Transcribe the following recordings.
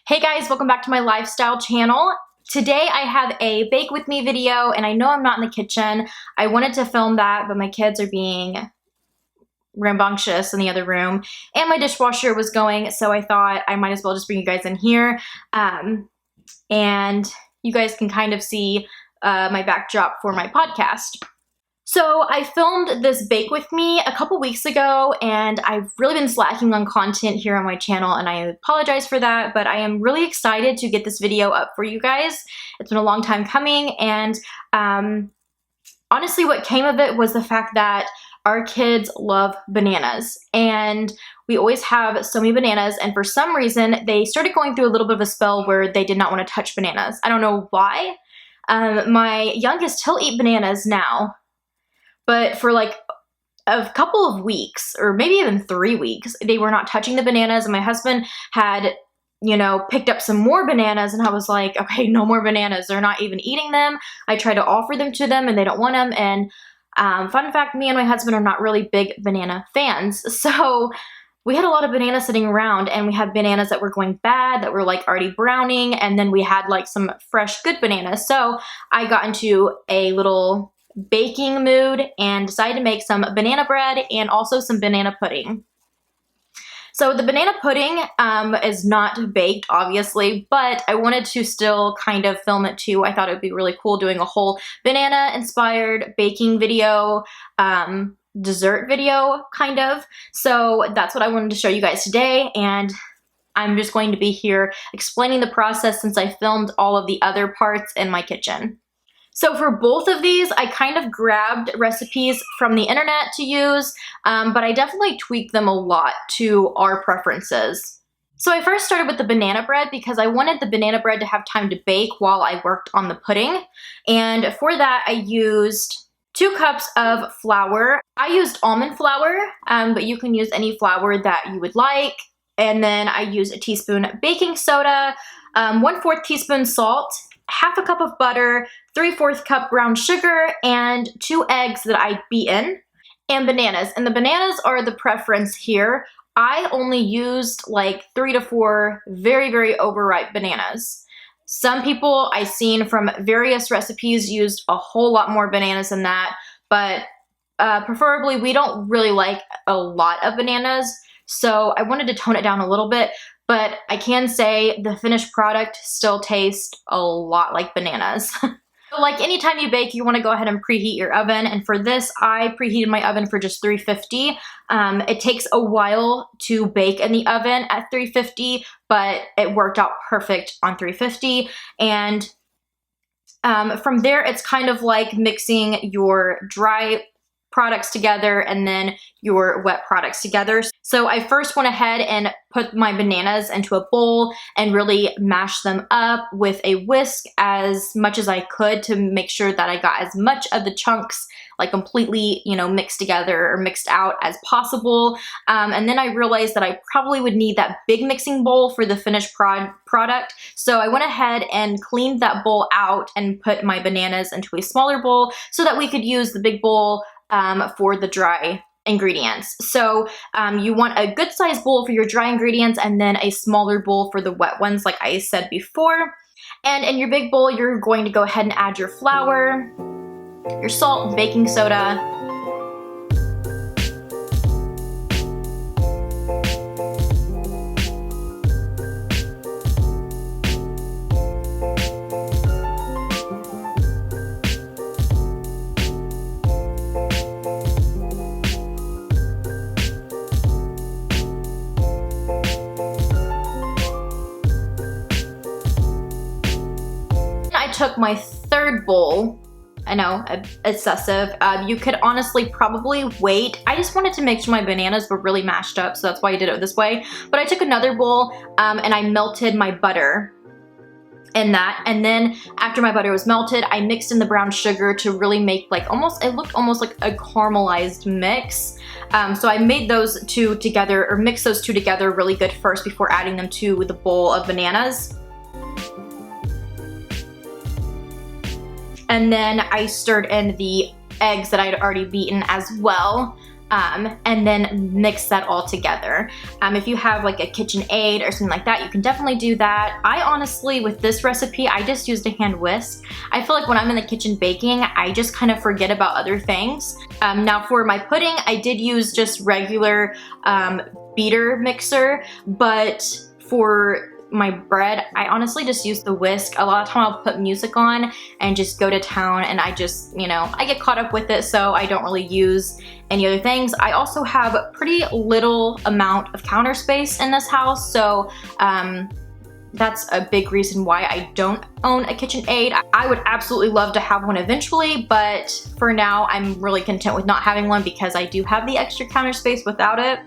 Hey guys, welcome back to my lifestyle channel. Today I have a bake with me video and I know I'm not in the kitchen. I wanted to film that, but my kids are being rambunctious in the other room and my dishwasher was going, so I thought I might as well just bring you guys in here and you guys can kind of see my backdrop for my podcast. So I filmed this bake with me a couple weeks ago and I've really been slacking on content here on my channel and I apologize for that, but I am really excited to get this video up for you guys. It's been a long time coming and honestly what came of it was the fact that our kids love bananas and we always have so many bananas, and for some reason they started going through a little bit of a spell where they did not want to touch bananas. I don't know why. My youngest, he'll eat bananas now. But for like a couple of weeks, or maybe even 3 weeks, they were not touching the bananas. And my husband had, picked up some more bananas. And I was like, okay, no more bananas. They're not even eating them. I tried to offer them to them and they don't want them. And fun fact, me and my husband are not really big banana fans. So we had a lot of bananas sitting around and we had bananas that were going bad, that were like already browning. And then we had like some fresh, good bananas. So I got into a little baking mood and decided to make some banana bread and also some banana pudding. So the banana pudding is not baked, obviously, but I wanted to still kind of film it too. I thought it would be really cool doing a whole banana-inspired baking video, dessert video, kind of. So that's what I wanted to show you guys today, and I'm just going to be here explaining the process since I filmed all of the other parts in my kitchen. So for both of these, I kind of grabbed recipes from the internet to use, but I definitely tweaked them a lot to our preferences. So I first started with the banana bread because I wanted the banana bread to have time to bake while I worked on the pudding. And for that, I used 2 cups of flour. I used almond flour, but you can use any flour that you would like. And then I used a teaspoon baking soda, 1/4 teaspoon salt, half a cup of butter, 3/4 cup brown sugar, and 2 eggs that I beaten, and bananas. And the bananas are the preference here. I only used like 3 to 4 very, very overripe bananas. Some people I've seen from various recipes used a whole lot more bananas than that, but preferably we don't really like a lot of bananas, so I wanted to tone it down a little bit. But I can say the finished product still tastes a lot like bananas. Like anytime you bake, you want to go ahead and preheat your oven. And for this, I preheated my oven for just 350. It takes a while to bake in the oven at 350, but it worked out perfect on 350. And from there, it's kind of like mixing your dry products together and then your wet products together. So I first went ahead and put my bananas into a bowl and really mashed them up with a whisk as much as I could to make sure that I got as much of the chunks like completely, mixed together or mixed out as possible. And then I realized that I probably would need that big mixing bowl for the finished product. So I went ahead and cleaned that bowl out and put my bananas into a smaller bowl so that we could use the big bowl for the dry ingredients. So you want a good sized bowl for your dry ingredients and then a smaller bowl for the wet ones like I said before. And in your big bowl, you're going to go ahead and add your flour, your salt, baking soda, took my third bowl. I know, excessive. You could honestly probably wait. I just wanted to make sure my bananas were really mashed up, so that's why I did it this way. But I took another bowl and I melted my butter in that. And then after my butter was melted, I mixed in the brown sugar to really make like it looked almost like a caramelized mix. So I made those two together, or mixed those two together really good first before adding them to the bowl of bananas. And then I stirred in the eggs that I'd already beaten as well. and then mix that all together. If you have like a KitchenAid or something like that, you can definitely do that. I honestly, with this recipe, I just used a hand whisk. I feel like when I'm in the kitchen baking, I just kind of forget about other things. Now for my pudding, I did use just regular beater mixer, but for my bread, I honestly just use the whisk. A lot of time I'll put music on and just go to town, and I just, you know, I get caught up with it, so I don't really use any other things. I also have pretty little amount of counter space in this house, so that's a big reason why I don't own a KitchenAid. I would absolutely love to have one eventually, but for now I'm really content with not having one because I do have the extra counter space without it.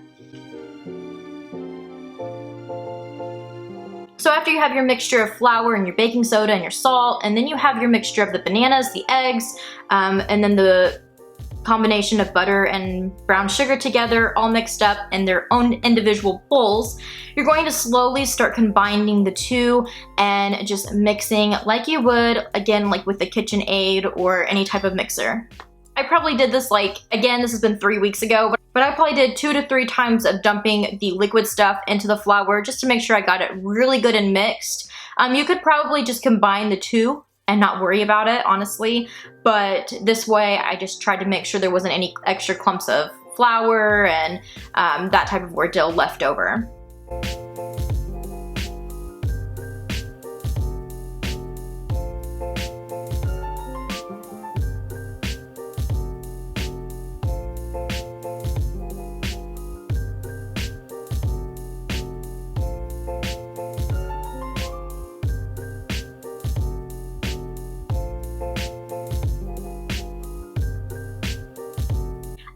So after you have your mixture of flour and your baking soda and your salt, and then you have your mixture of the bananas, the eggs, and then the combination of butter and brown sugar together, all mixed up in their own individual bowls, you're going to slowly start combining the two and just mixing like you would, again, like with the KitchenAid or any type of mixer. I probably did this again, this has been 3 weeks ago, but I probably did 2 to 3 times of dumping the liquid stuff into the flour just to make sure I got it really good and mixed. You could probably just combine the two and not worry about it, honestly, but this way I just tried to make sure there wasn't any extra clumps of flour and that type of ordeal left over.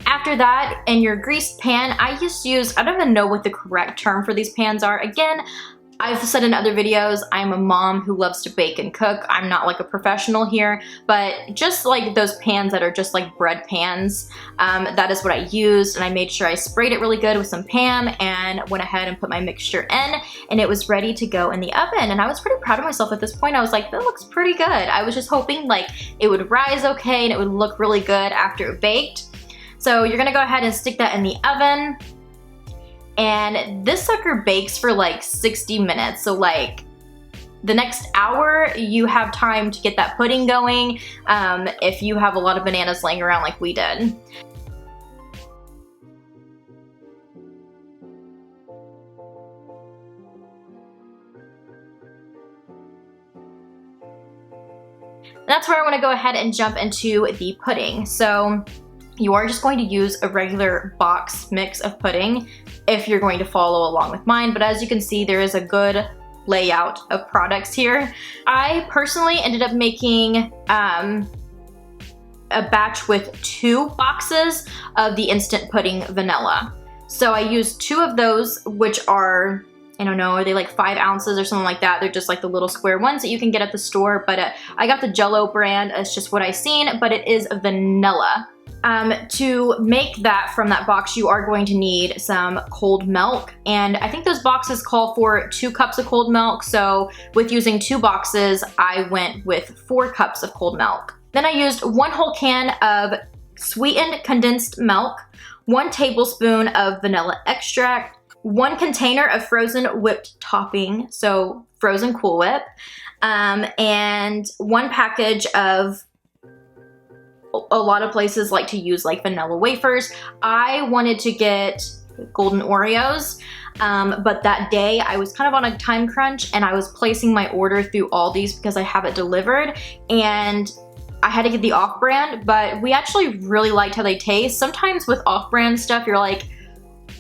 After that, in your greased pan, I just use, I don't even know what the correct term for these pans are. Again, I've said in other videos, I'm a mom who loves to bake and cook. I'm not like a professional here, but just like those pans that are just like bread pans, that is what I used, and I made sure I sprayed it really good with some Pam and went ahead and put my mixture in, and it was ready to go in the oven. And I was pretty proud of myself at this point. I was like, that looks pretty good. I was just hoping like it would rise okay and it would look really good after it baked. So you're gonna go ahead and stick that in the oven, and this sucker bakes for like 60 minutes. So like the next hour, you have time to get that pudding going if you have a lot of bananas laying around like we did. That's where I wanna go ahead and jump into the pudding. So you are just going to use a regular box mix of pudding if you're going to follow along with mine, but as you can see, there is a good layout of products here. I personally ended up making a batch with 2 boxes of the instant pudding vanilla. So I used 2 of those, which are, I don't know, are they like 5 ounces or something like that? They're just like the little square ones that you can get at the store, but I got the Jell-O brand. It's just what I seen, but it is vanilla. To make that from that box, you are going to need some cold milk, and I think those boxes call for 2 cups of cold milk, so with using 2 boxes, I went with 4 cups of cold milk. Then I used 1 whole can of sweetened condensed milk, 1 tablespoon of vanilla extract, 1 container of frozen whipped topping, so frozen Cool Whip, and 1 package of, a lot of places like to use like vanilla wafers. I wanted to get golden Oreos, but that day I was kind of on a time crunch and I was placing my order through Aldi's because I have it delivered, and I had to get the off-brand, but we actually really liked how they taste. Sometimes with off-brand stuff, you're like,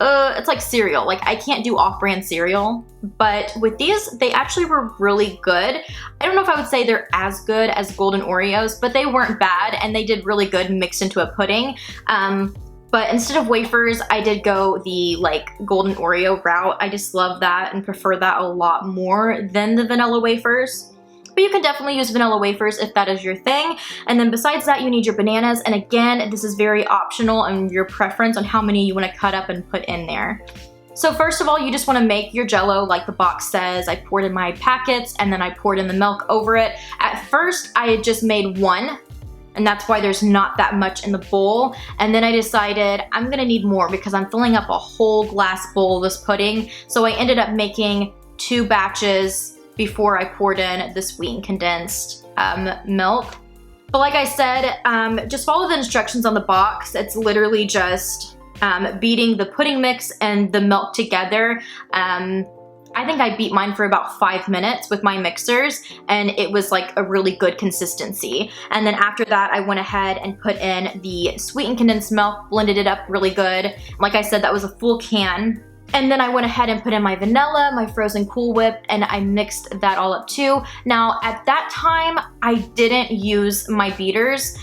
it's like cereal. Like, I can't do off-brand cereal, but with these, they actually were really good. I don't know if I would say they're as good as golden Oreos, but they weren't bad, and they did really good mixed into a pudding. But instead of wafers, I did go the like golden Oreo route. I just love that and prefer that a lot more than the vanilla wafers. But you can definitely use vanilla wafers if that is your thing. And then besides that, you need your bananas. And again, this is very optional and your preference on how many you want to cut up and put in there. So first of all, you just want to make your Jell-O like the box says. I poured in my packets and then I poured in the milk over it. At first, I had just made 1. and that's why there's not that much in the bowl. And then I decided I'm gonna need more because I'm filling up a whole glass bowl of this pudding. So I ended up making 2 batches before I poured in the sweetened condensed milk. But like I said, just follow the instructions on the box. It's literally just beating the pudding mix and the milk together. I think I beat mine for about 5 minutes with my mixers, and it was like a really good consistency. And then after that, I went ahead and put in the sweetened condensed milk, blended it up really good. Like I said, that was a full can. And then I went ahead and put in my vanilla, my frozen Cool Whip, and I mixed that all up too. Now, at that time, I didn't use my beaters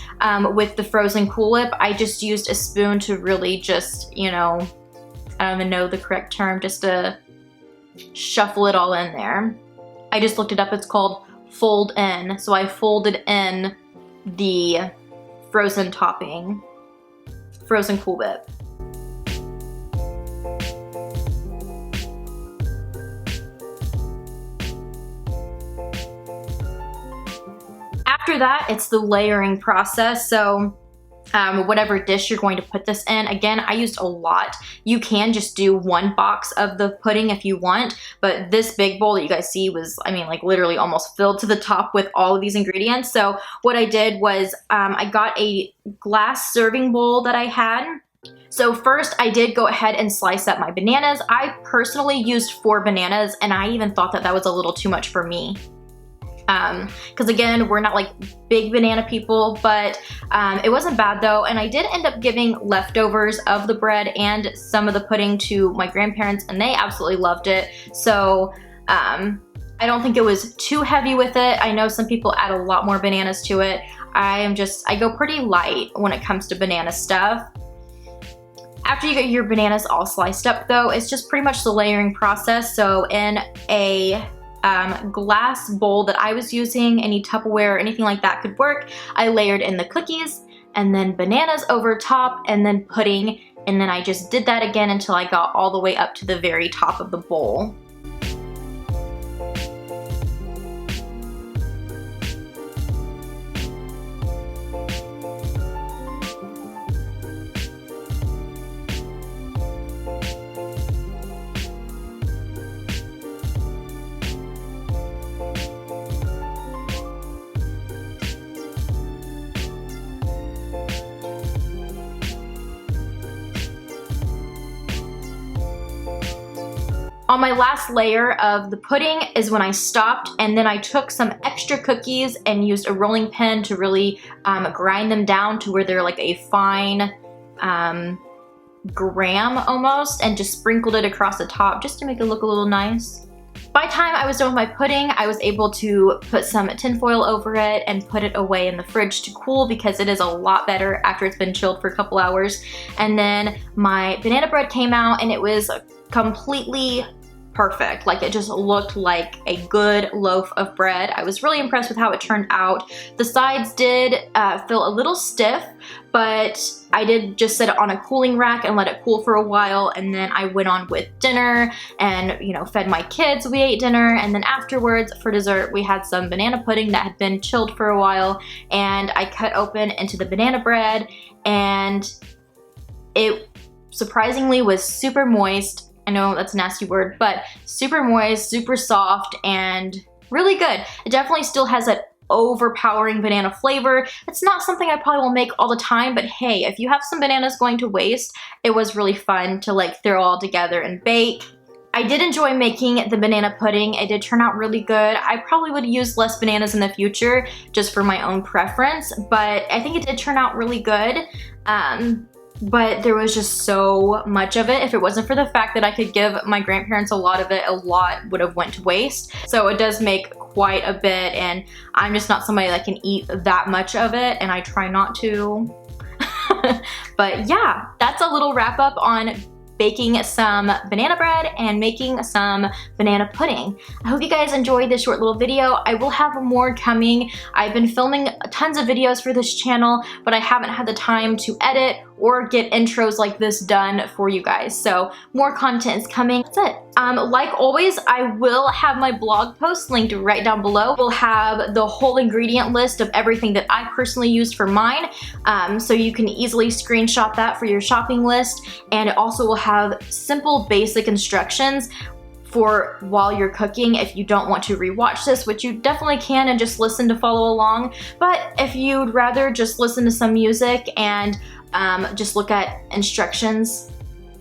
with the frozen Cool Whip. I just used a spoon to really just, you know, I don't even know the correct term, just to shuffle it all in there. I just looked it up. It's called fold in. So I folded in the frozen topping, frozen Cool Whip. After that, it's the layering process. So whatever dish you're going to put this in. Again, I used a lot. You can just do 1 box of the pudding if you want, but this big bowl that you guys see was, I mean, like literally almost filled to the top with all of these ingredients. So what I did was I got a glass serving bowl that I had. So first I did go ahead and slice up my bananas. I personally used 4 bananas, and I even thought that that was a little too much for me. Because again, we're not like big banana people, but it wasn't bad though. And I did end up giving leftovers of the bread and some of the pudding to my grandparents, and they absolutely loved it. So I don't think it was too heavy with it. I know some people add a lot more bananas to it. I go pretty light when it comes to banana stuff. After you get your bananas all sliced up though, it's just pretty much the layering process. So in a glass bowl that I was using, any Tupperware or anything like that could work, I layered in the cookies and then bananas over top and then pudding, and then I just did that again until I got all the way up to the very top of the bowl. On my last layer of the pudding is when I stopped, and then I took some extra cookies and used a rolling pin to really grind them down to where they're like a fine graham almost, and just sprinkled it across the top just to make it look a little nice. By the time I was done with my pudding, I was able to put some tinfoil over it and put it away in the fridge to cool, because it is a lot better after it's been chilled for a couple hours. And then my banana bread came out, and it was completely perfect. Like, it just looked like a good loaf of bread. I was really impressed with how it turned out. The sides did feel a little stiff, but I did just set it on a cooling rack and let it cool for a while, and then I went on with dinner and, you know, fed my kids. We ate dinner, and then afterwards for dessert we had some banana pudding that had been chilled for a while, and I cut open into the banana bread, and it surprisingly was super moist. I know that's a nasty word, but super moist, super soft, and really good. It definitely still has that overpowering banana flavor. It's not something I probably will make all the time, but hey, if you have some bananas going to waste, it was really fun to like throw all together and bake. I did enjoy making the banana pudding. It did turn out really good. I probably would use less bananas in the future just for my own preference, but I think it did turn out really good. But there was just so much of it. If it wasn't for the fact that I could give my grandparents a lot of it, a lot would have went to waste. So it does make quite a bit, and I'm just not somebody that can eat that much of it, and I try not to. But yeah, that's a little wrap up on baking some banana bread and making some banana pudding. I hope you guys enjoyed this short little video. I will have more coming. I've been filming tons of videos for this channel, but I haven't had the time to edit or get intros like this done for you guys. So more content is coming. That's it. Like always, I will have my blog post linked right down below. We'll have the whole ingredient list of everything that I personally used for mine, so you can easily screenshot that for your shopping list. And it also will have simple basic instructions for while you're cooking if you don't want to rewatch this, which you definitely can and just listen to follow along. But if you'd rather just listen to some music and just look at instructions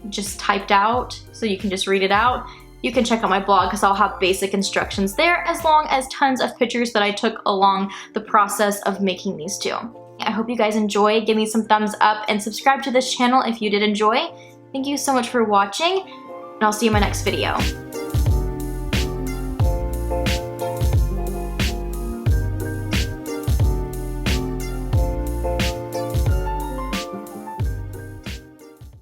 just typed out so you can just read it out, you can check out my blog because I'll have basic instructions there, as long as tons of pictures that I took along the process of making these too. I hope you guys enjoy. Give me some thumbs up and subscribe to this channel if you did enjoy. Thank you so much for watching, and I'll see you in my next video.